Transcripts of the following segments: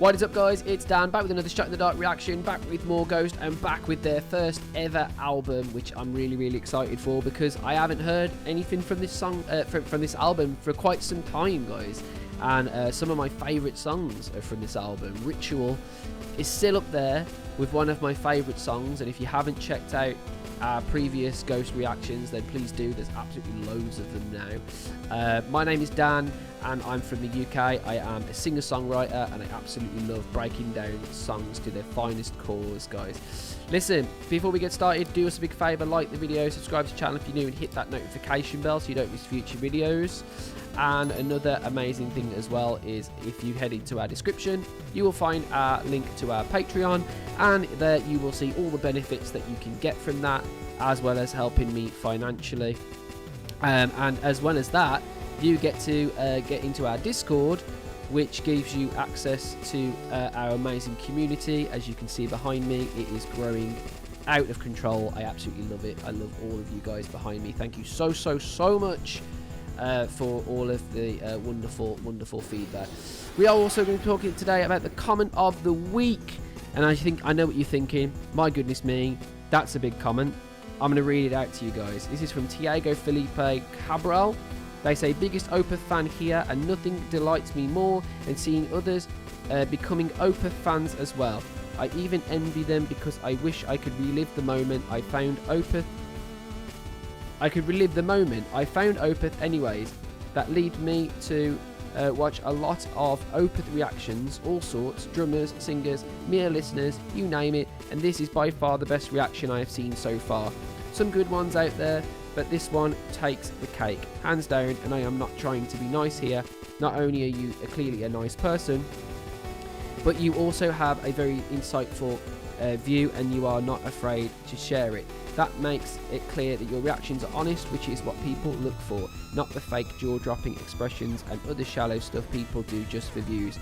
What is up, guys? It's Dan, back with another Shot in the Dark reaction, back with more Ghost, and back with their first ever album, which I'm really excited for, because I haven't heard anything from this song, from this album for quite some time, guys. And some of my favourite songs are from this album. Ritual is still up there with one of my favourite songs, and if you haven't checked out our previous Ghost reactions, then please do. There's absolutely loads of them now. My name is Dan, and I'm from the UK. I am a singer-songwriter, and I absolutely love breaking down songs to their finest cores, guys. Listen, before we get started, do us a big favour, like the video, subscribe to the channel if you're new, and hit that notification bell so you don't miss future videos. And another amazing thing as well is, if you head into our description, you will find our link to our Patreon, and there you will see all the benefits that you can get from that, as well as helping me financially. And as well as that, you get to get into our Discord, which gives you access to our amazing community. As you can see behind me, it is growing out of control. I absolutely love it. I love all of you guys behind me. Thank you so much for all of the wonderful feedback. We are also going to be talking today about the comment of the week, and I know what you're thinking. My goodness me, that's a big comment. I'm going to read it out to you guys. This is from Tiago Felipe Cabral. They say, biggest Opeth fan here, and nothing delights me more than seeing others becoming Opeth fans as well. I even envy them because I wish I could relive the moment I found Opeth. I found Opeth anyways. That lead me to watch a lot of Opeth reactions, all sorts, drummers, singers, mere listeners, you name it, and this is by far the best reaction I have seen so far. Some good ones out there, but this one takes the cake, hands down, and I am not trying to be nice here. Not only are you clearly a nice person, but you also have a very insightful view, and you are not afraid to share it. That makes it clear that your reactions are honest, which is what people look for, not the fake jaw-dropping expressions and other shallow stuff people do just for views.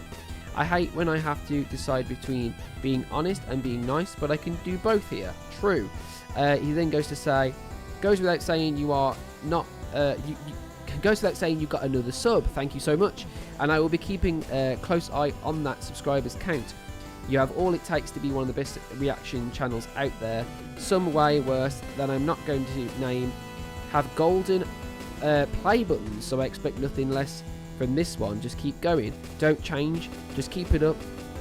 I hate when I have to decide between being honest and being nice, but I can do both here. True. He then goes to say, goes without saying you are not, goes without saying you got another sub. Thank you so much. And I will be keeping a close eye on that subscribers count. You have all it takes to be one of the best reaction channels out there. Some way worse than I'm not going to name have golden play buttons, so I expect nothing less from this one. Just keep going. Don't change. Just keep it up.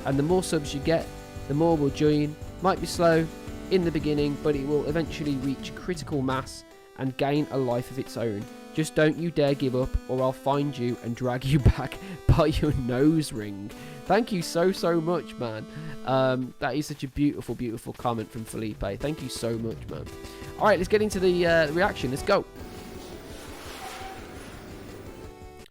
And the more subs you get, the more will join. Might be slow in the beginning, but it will eventually reach critical mass and gain a life of its own. Just don't you dare give up, or I'll find you and drag you back by your nose ring. Thank you so much, man. That is such a beautiful comment from Felipe. Thank you so much, man. All right, let's get into the reaction. Let's go.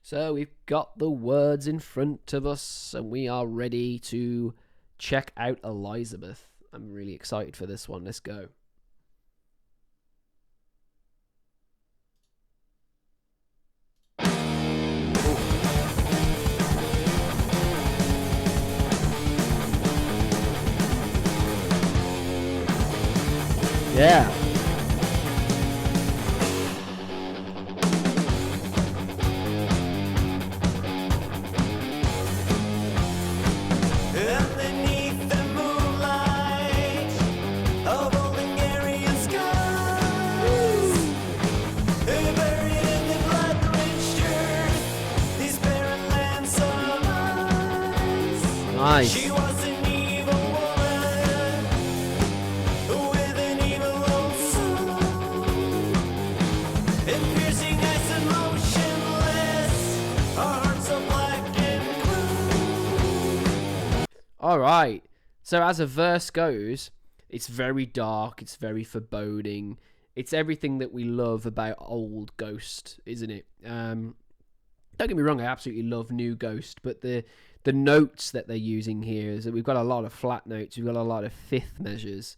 So we've got the words in front of us, and we are ready to check out Elizabeth. I'm really excited for this one. Let's go. Yeah. Nice. She was an evil woman with an evil old soul, and piercing eyes and motionless, our hearts are black and cruel. All right. So as a verse goes, it's very dark. It's very foreboding. It's everything that we love about old Ghost, isn't it? Don't get me wrong. I absolutely love new Ghost, but the notes that they're using here is that we've got a lot of flat notes, we've got a lot of fifth measures,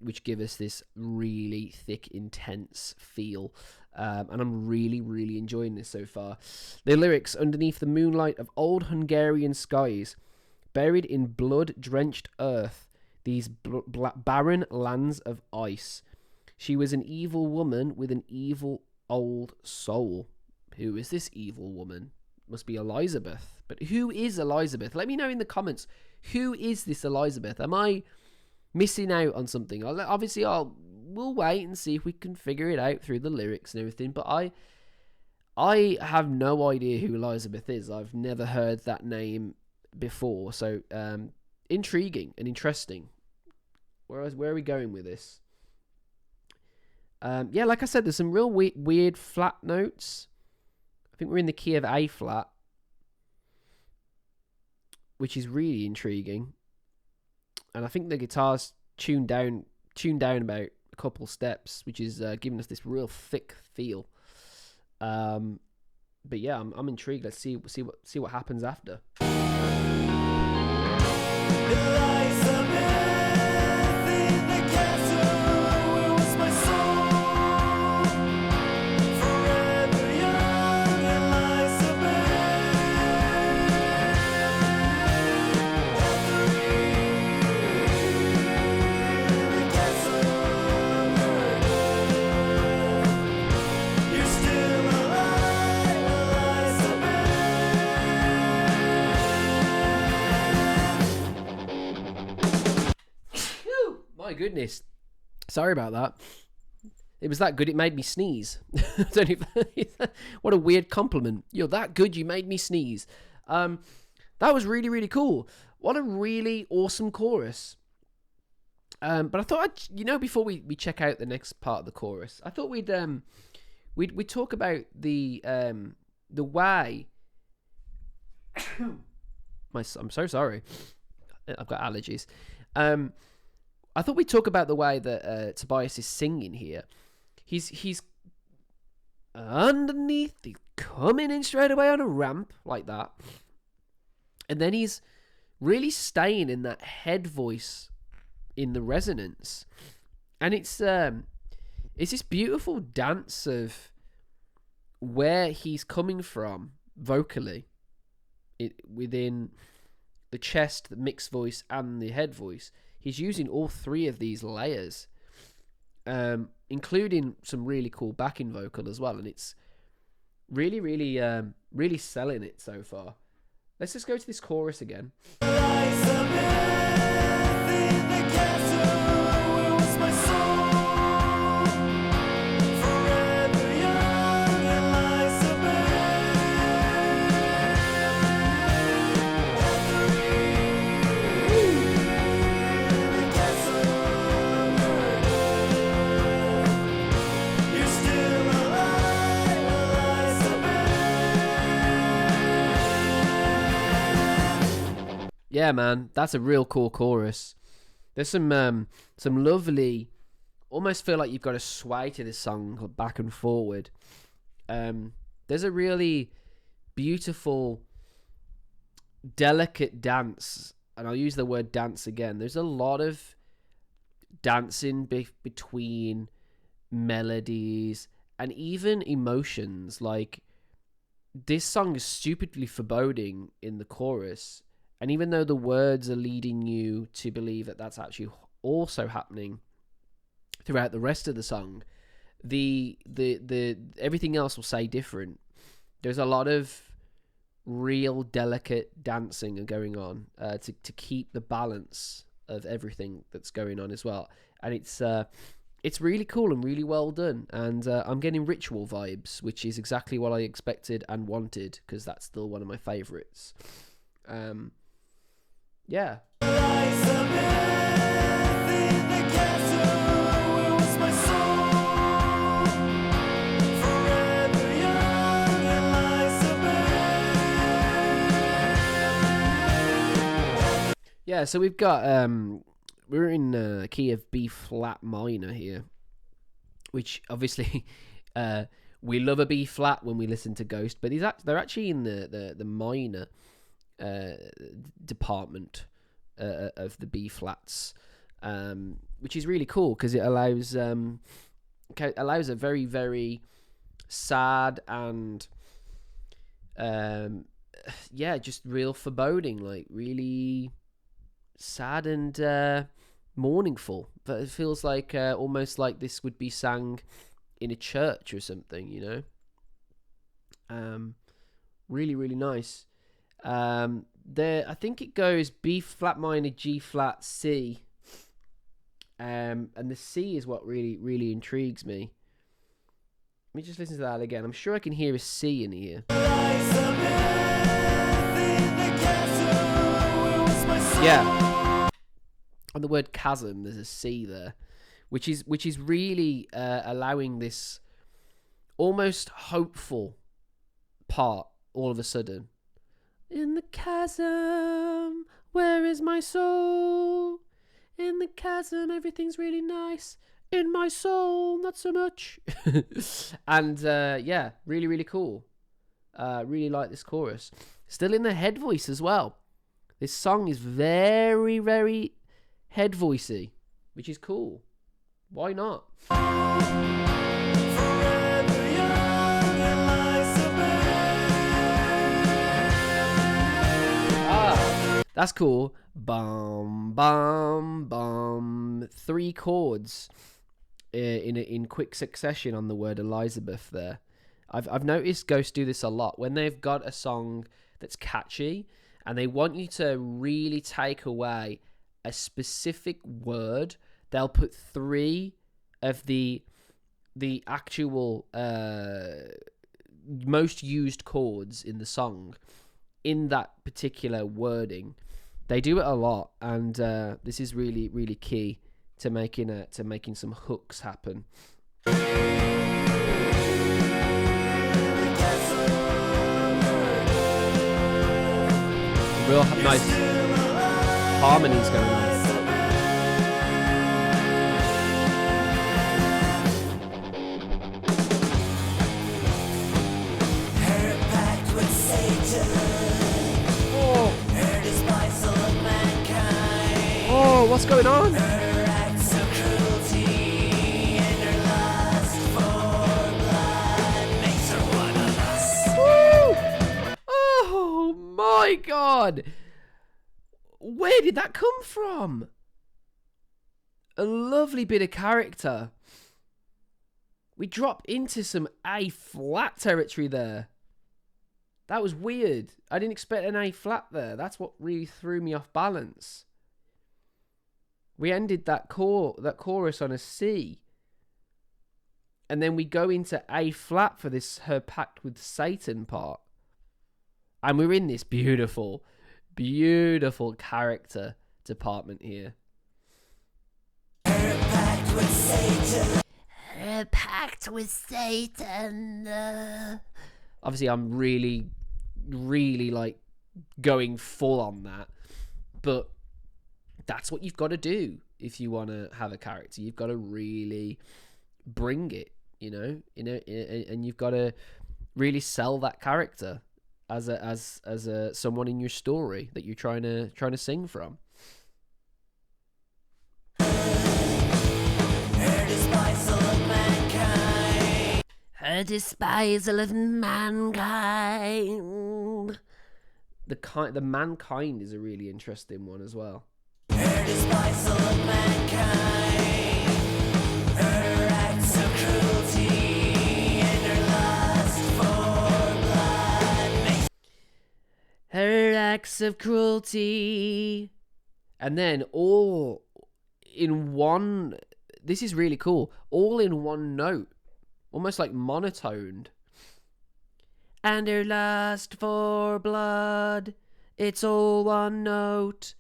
which give us this really thick, intense feel, and I'm really enjoying this so far. The lyrics: underneath the moonlight of old Hungarian skies, buried in blood-drenched earth, these barren lands of ice, she was an evil woman with an evil old soul. Who is this evil woman? must be Elizabeth. But who is Elizabeth? Let me know in the comments. Who is this Elizabeth? Am I missing out on something? We'll wait and see if we can figure it out through the lyrics and everything. But I have no idea who Elizabeth is. I've never heard that name before. So intriguing and interesting. Where are we going with this? Yeah, like I said, there's some real weird flat notes. I think we're in the key of A flat, which is really intriguing. And I think the guitar's tuned down about a couple steps, which is giving us this real thick feel. But yeah, I'm intrigued. Let's see what happens after. My goodness. Sorry about that. It was that good, it made me sneeze. What a weird compliment. You're that good, you made me sneeze. That was really, really cool. What a really awesome chorus. But I thought, before we check out the next part of the chorus, I thought we'd talk about the way. I'm so sorry. I've got allergies. I thought we'd talk about the way that Tobias is singing here. He's underneath, he's coming in straight away on a ramp like that. And then he's really staying in that head voice in the resonance. And it's this beautiful dance of where he's coming from vocally within the chest, the mixed voice, and the head voice. He's using all three of these layers, including some really cool backing vocal as well. And it's really, really, really selling it so far. Let's just go to this chorus again. Yeah, man, that's a real cool chorus. There's some lovely, almost feel like you've got to sway to this song back and forward. There's a really beautiful, delicate dance, and I'll use the word dance again. There's a lot of dancing between melodies and even emotions. Like, this song is stupidly foreboding in the chorus. And even though the words are leading you to believe that that's actually also happening throughout the rest of the song, the everything else will say different. There's a lot of real delicate dancing going on to keep the balance of everything that's going on as well. And it's really cool and really well done. And I'm getting ritual vibes, which is exactly what I expected and wanted, because that's still one of my favorites. Yeah. Yeah, so we've got we're in key of B flat minor here, which obviously we love a B flat when we listen to Ghost, but they're actually in the minor department of the B flats, which is really cool because it allows a very, very sad and just real foreboding, like really sad and mourningful. But it feels like almost like this would be sang in a church or something, Really, really nice. I think it goes B flat minor, G flat, C. And the C is what really, really intrigues me. Let me just listen to that again. I'm sure I can hear a C in here. Yeah. On the word chasm, there's a C there, which is really allowing this almost hopeful part all of a sudden. In the chasm, where is my soul? In the chasm, everything's really nice. In my soul, not so much. And yeah, really, really cool. Really like this chorus. Still in the head voice as well. This song is very, very head voicey, which is cool. Why not? That's cool. Bum, bum, bum. 3 chords in quick succession on the word Elizabeth there. I've noticed Ghost do this a lot. When they've got a song that's catchy and they want you to really take away a specific word, they'll put 3 of the actual most used chords in the song in that particular wording. They do it a lot, and this is really, really key to making some hooks happen. Real nice harmonies going on. Oh, what's going on? Oh my God! Where did that come from? A lovely bit of character. We drop into some A flat territory there. That was weird. I didn't expect an A flat there. That's what really threw me off balance. We ended that chorus on a C. And then we go into A flat for this her pact with Satan part. And we're in this beautiful, beautiful character department here. Her pact with Satan. Her pact with Satan. Obviously, I'm really, really like going full on that. But that's what you've got to do if you want to have a character. You've got to really bring it, and you've got to really sell that character as a someone in your story that you're trying to sing from. Her despisal of mankind. The mankind is a really interesting one as well. Her despisal of mankind, her acts of cruelty, and her lust for blood. Her acts of cruelty. And then all in one, this is really cool, all in one note, almost like monotoned. And her lust for blood, it's all one note.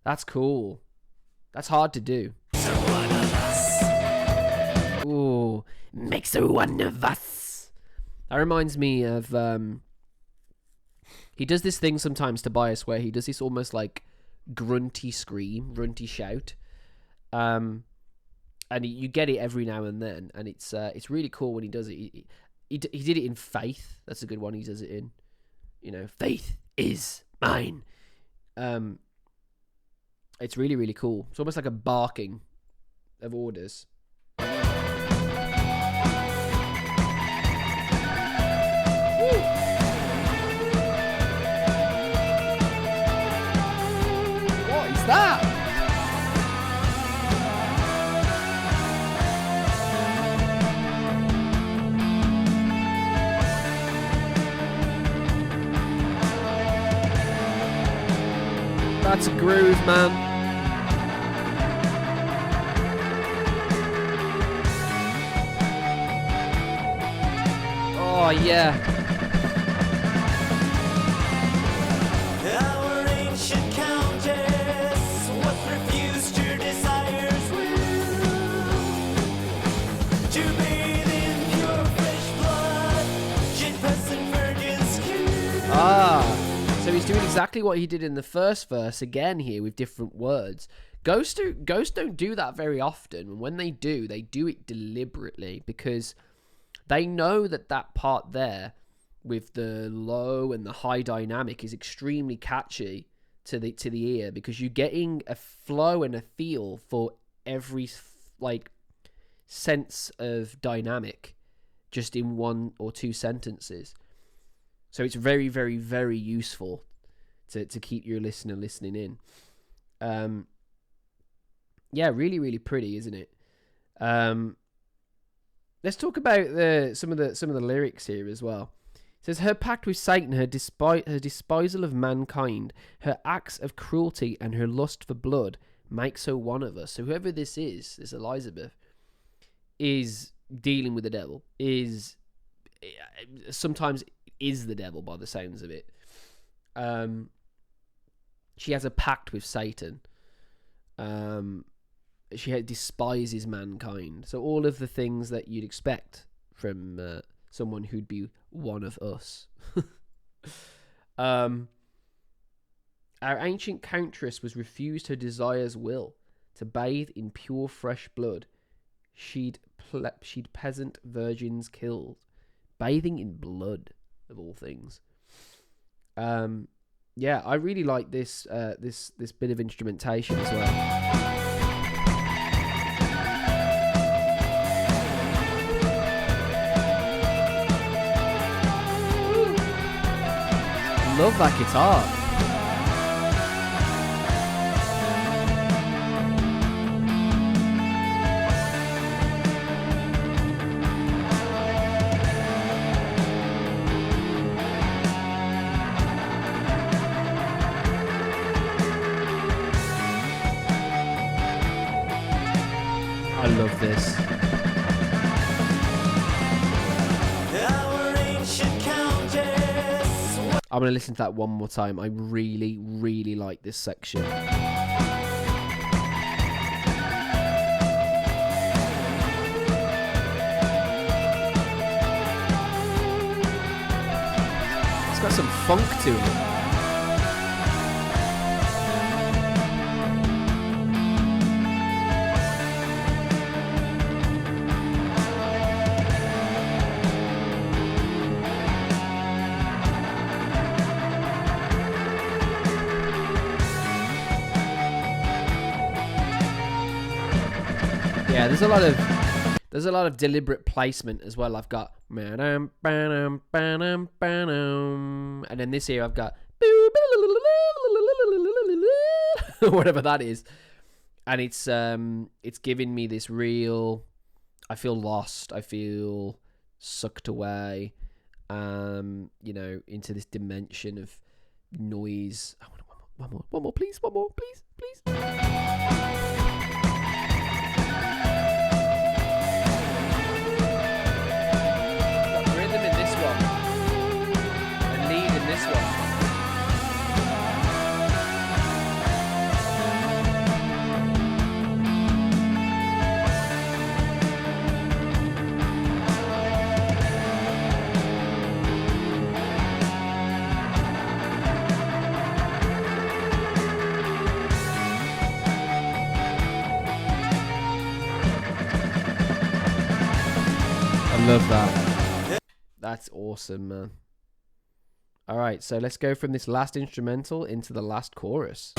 That's cool. That's hard to do. Ooh, makes her one of us. That reminds me of he does this thing sometimes, Tobias, where he does this almost like grunty scream, grunty shout, and you get it every now and then, and it's really cool when he does it. He did it in Faith. That's a good one. He does it in, Faith is mine. It's really, really cool. It's almost like a barking of orders. What is that? That's a groove, man. Oh, yeah. Our ancient countess was refused her desires will to bathe in pure fresh blood, she'd peasant virgins kill. Ah, so he's doing exactly what he did in the first verse again here with different words. Ghosts don't do that very often, and when they do it deliberately because they know that part there with the low and the high dynamic is extremely catchy to the ear because you're getting a flow and a feel for every like sense of dynamic just in one or two sentences. So it's very, very, very useful to keep your listener listening in. Yeah, really, really pretty, isn't it? Let's talk about some of the lyrics here as well. It says, her pact with Satan, her despisal of mankind, her acts of cruelty, and her lust for blood makes her one of us. So whoever this is, this Elizabeth, is dealing with the devil, sometimes is the devil by the sounds of it. She has a pact with Satan. She despises mankind. So all of the things that you'd expect from someone who'd be one of us. Our ancient countess was refused her desire's will to bathe in pure fresh blood. She'd peasant virgins killed. Bathing in blood, of all things. Yeah, I really like this this bit of instrumentation as well. Love that guitar. I love this. I'm going to listen to that one more time. I really, really like this section. It's got some funk to it. Yeah, there's a lot of deliberate placement as well. I've got and then this here I've got whatever that is, and it's giving me this real. I feel lost. I feel sucked away, into this dimension of noise. I want one more, please, please. Love that. That's awesome, man. All right, so let's go from this last instrumental into the last chorus.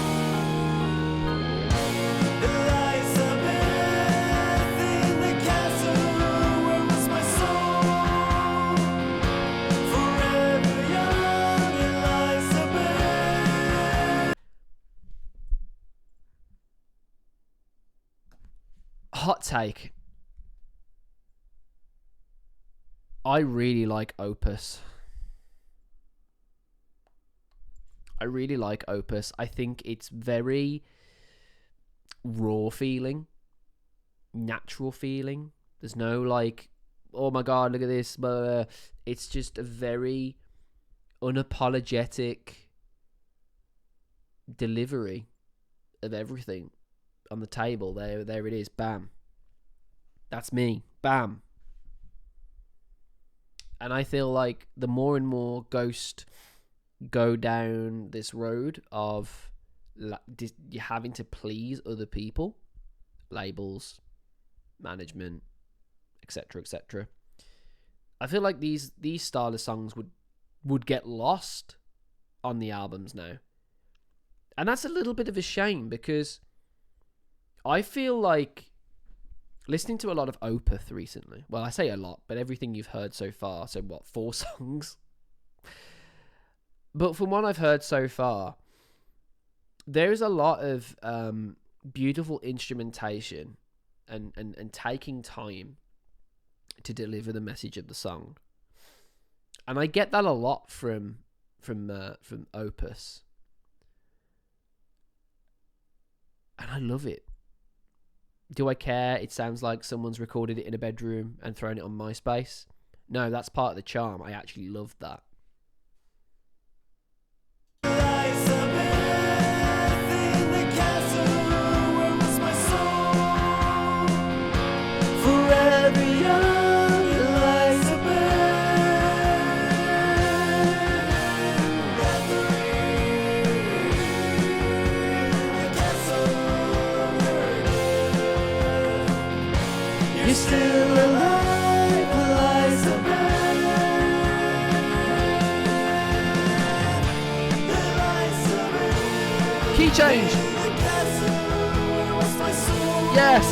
Hot take. I really like Opus. I really like Opus. I think it's very raw feeling, natural feeling. There's no like, oh my god, look at this. Blah, blah, blah. It's just a very unapologetic delivery of everything on the table. There it is. Bam. That's me. Bam. And I feel like the more and more Ghost go down this road of you having to please other people, labels, management, etc., etc. I feel like these style of songs would get lost on the albums now, and that's a little bit of a shame, because I feel like listening to a lot of Opeth recently. Well, I say a lot, but everything you've heard so far. So what, 4 songs? But from what I've heard so far, there's a lot of beautiful instrumentation and taking time to deliver the message of the song. And I get that a lot from Opus. And I love it. Do I care? It sounds like someone's recorded it in a bedroom and thrown it on MySpace. No, that's part of the charm. I actually love that. You're still alive, Elizabeth. Key change. Yes.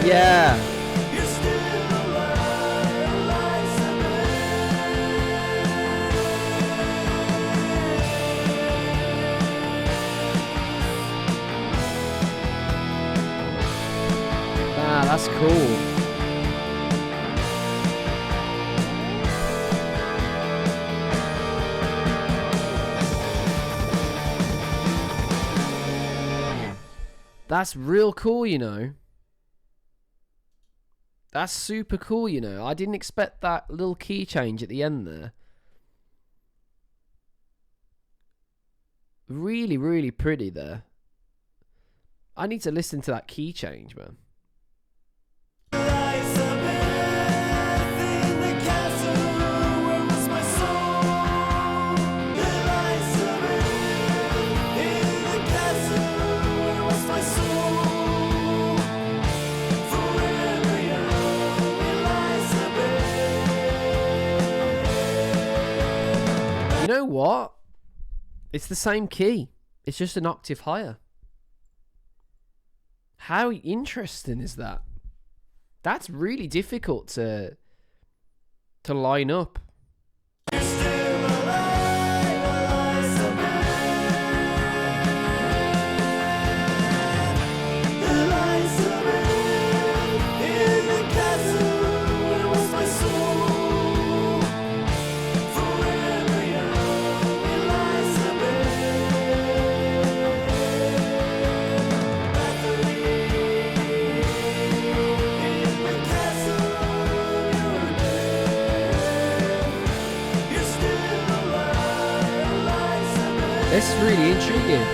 Yeah. That's cool. That's real cool, you know. That's super cool, you know. I didn't expect that little key change at the end there. Really, really pretty there. I need to listen to that key change, man. You know what? It's the same key. It's just an octave higher. How interesting is that? That's really difficult to line up. This is really intriguing.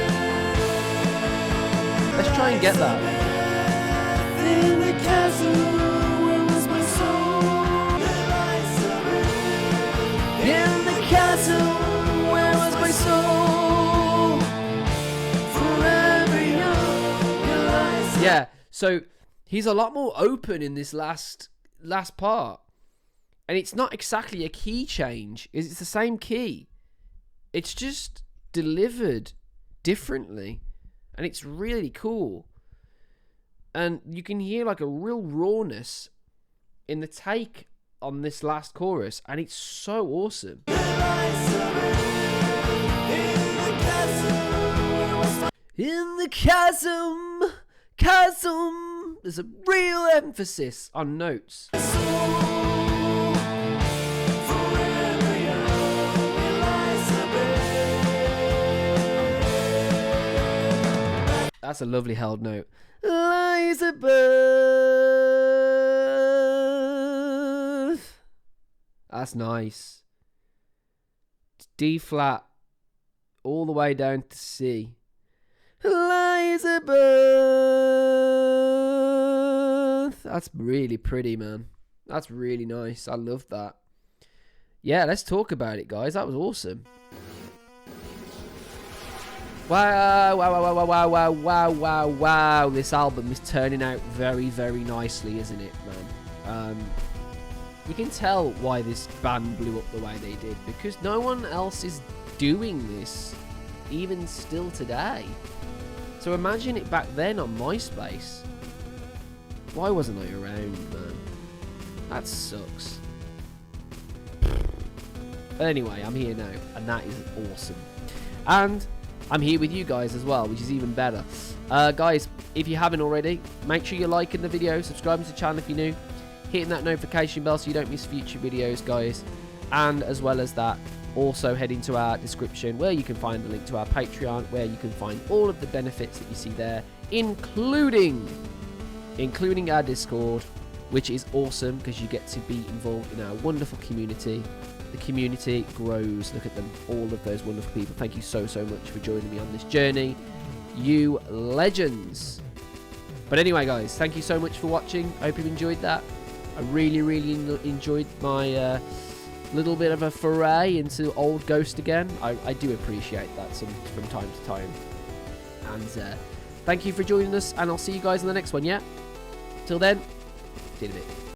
Let's try and get that. In the castle, where was my soul? In the castle, where was my soul? Forever young, Yeah, so he's a lot more open in this last part. And it's not exactly a key change. It's the same key. It's just delivered differently, and it's really cool. And you can hear like a real rawness in the take on this last chorus, and it's so awesome. in the castle. In the chasm, chasm. There's a real emphasis on notes. That's a lovely held note. Lies above. That's nice. D flat all the way down to C. Lies above. That's really pretty, man. That's really nice. I love that. Yeah, let's talk about it, guys. That was awesome. Wow, wow, wow, wow, wow, wow, wow, wow, wow. This album is turning out very, very nicely, isn't it, man? You can tell why this band blew up the way they did, because no one else is doing this, even still today. So imagine it back then on MySpace. Why wasn't I around, man? That sucks. Anyway, I'm here now, and that is awesome. And I'm here with you guys as well, which is even better. Guys, if you haven't already, make sure you're liking the video, subscribing to the channel if you're new, hitting that notification bell so you don't miss future videos, guys. And as well as that, also head into our description where you can find the link to our Patreon, where you can find all of the benefits that you see there, including our Discord, which is awesome because you get to be involved in our wonderful community. The community grows. Look at them, all of those wonderful people. Thank you so much for joining me on this journey, you legends. But anyway, guys, thank you so much for watching. I hope you enjoyed that. I really enjoyed my little bit of a foray into old Ghost again. I do appreciate that from time to time. And thank you for joining us, and I'll see you guys in the next one, yeah? Till then, see you in a bit.